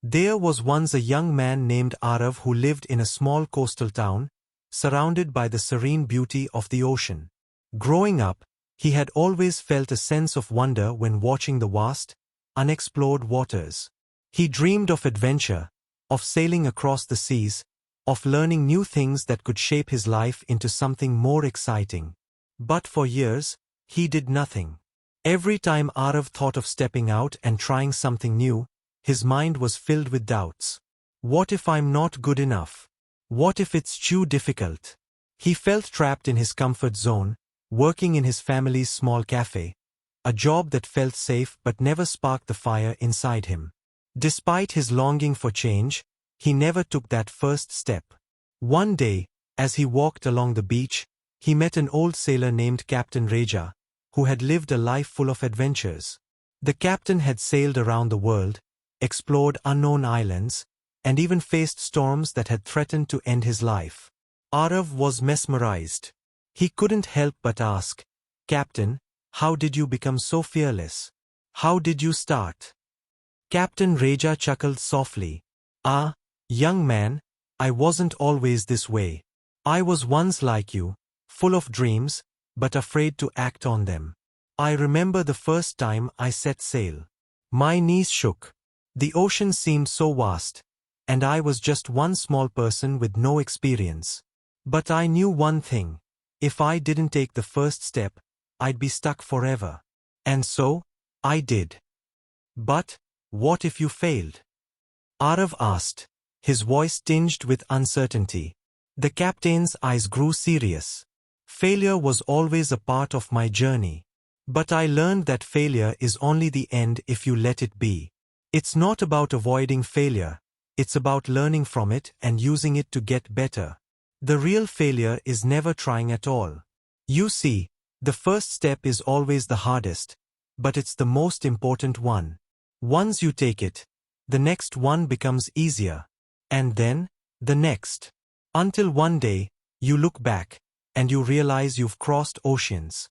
There was once a young man named Arav who lived in a small coastal town, surrounded by the serene beauty of the ocean. Growing up, he had always felt a sense of wonder when watching the vast, unexplored waters. He dreamed of adventure, of sailing across the seas, of learning new things that could shape his life into something more exciting. But for years, he did nothing. Every time Arav thought of stepping out and trying something new, his mind was filled with doubts. What if I'm not good enough? What if it's too difficult? He felt trapped in his comfort zone, working in his family's small cafe, a job that felt safe but never sparked the fire inside him. Despite his longing for change, he never took that first step. One day, as he walked along the beach, he met an old sailor named Captain Reja, who had lived a life full of adventures. The captain had sailed around the world, explored unknown islands, and even faced storms that had threatened to end his life. Arav was mesmerized. He couldn't help but ask, "Captain, how did you become so fearless? How did you start?" Captain Reja chuckled softly. "Ah, young man, I wasn't always this way. I was once like you, full of dreams, but afraid to act on them. I remember the first time I set sail. My knees shook. The ocean seemed so vast, and I was just one small person with no experience. But I knew one thing. If I didn't take the first step, I'd be stuck forever. And so, I did." "But, what if you failed?" Arav asked, his voice tinged with uncertainty. The captain's eyes grew serious. "Failure was always a part of my journey. But I learned that failure is only the end if you let it be. It's not about avoiding failure, it's about learning from it and using it to get better. The real failure is never trying at all. You see, the first step is always the hardest, but it's the most important one. Once you take it, the next one becomes easier. And then, the next. Until one day, you look back, and you realize you've crossed oceans."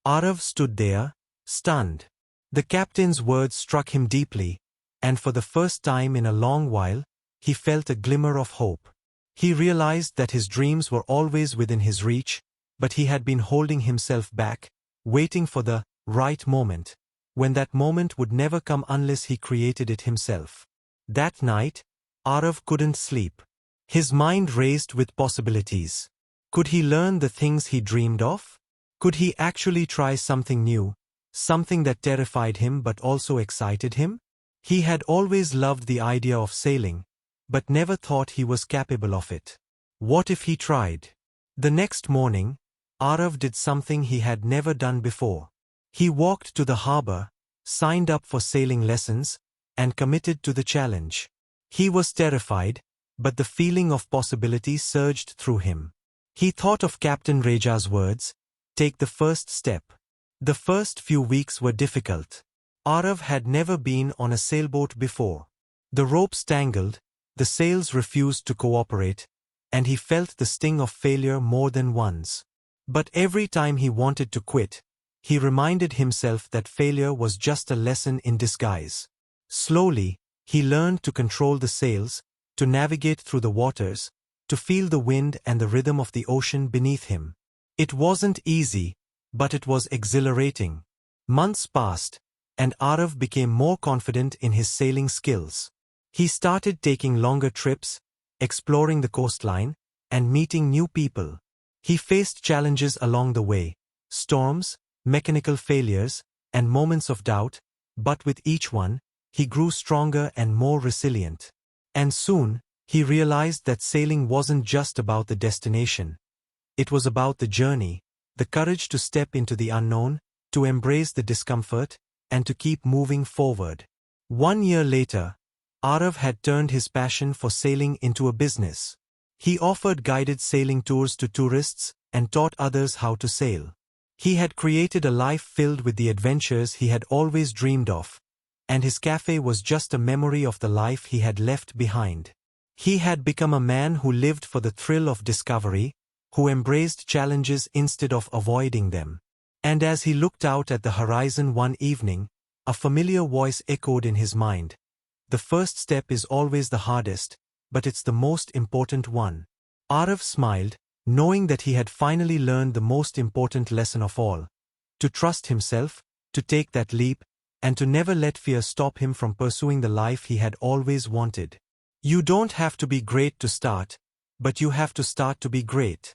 Arav stood there, stunned. The captain's words struck him deeply, and for the first time in a long while, he felt a glimmer of hope. He realized that his dreams were always within his reach, but he had been holding himself back, waiting for the right moment, when that moment would never come unless he created it himself. That night, Arav couldn't sleep. His mind raced with possibilities. Could he learn the things he dreamed of? Could he actually try something new, something that terrified him but also excited him? He had always loved the idea of sailing, but never thought he was capable of it. What if he tried? The next morning, Arav did something he had never done before. He walked to the harbor, signed up for sailing lessons, and committed to the challenge. He was terrified, but the feeling of possibility surged through him. He thought of Captain Reja's words, "Take the first step." The first few weeks were difficult. Arav had never been on a sailboat before. The ropes tangled, the sails refused to cooperate, and he felt the sting of failure more than once. But every time he wanted to quit, he reminded himself that failure was just a lesson in disguise. Slowly, he learned to control the sails, to navigate through the waters, to feel the wind and the rhythm of the ocean beneath him. It wasn't easy, but it was exhilarating. Months passed, and Arav became more confident in his sailing skills. He started taking longer trips, exploring the coastline, and meeting new people. He faced challenges along the way, storms, mechanical failures, and moments of doubt, but with each one, he grew stronger and more resilient. And soon, he realized that sailing wasn't just about the destination. It was about the journey, the courage to step into the unknown, to embrace the discomfort, and to keep moving forward. 1 year later, Arav had turned his passion for sailing into a business. He offered guided sailing tours to tourists and taught others how to sail. He had created a life filled with the adventures he had always dreamed of, and his cafe was just a memory of the life he had left behind. He had become a man who lived for the thrill of discovery, who embraced challenges instead of avoiding them. And as he looked out at the horizon one evening, a familiar voice echoed in his mind. The first step is always the hardest, but it's the most important one. Arav smiled, knowing that he had finally learned the most important lesson of all. To trust himself, to take that leap, and to never let fear stop him from pursuing the life he had always wanted. You don't have to be great to start, but you have to start to be great.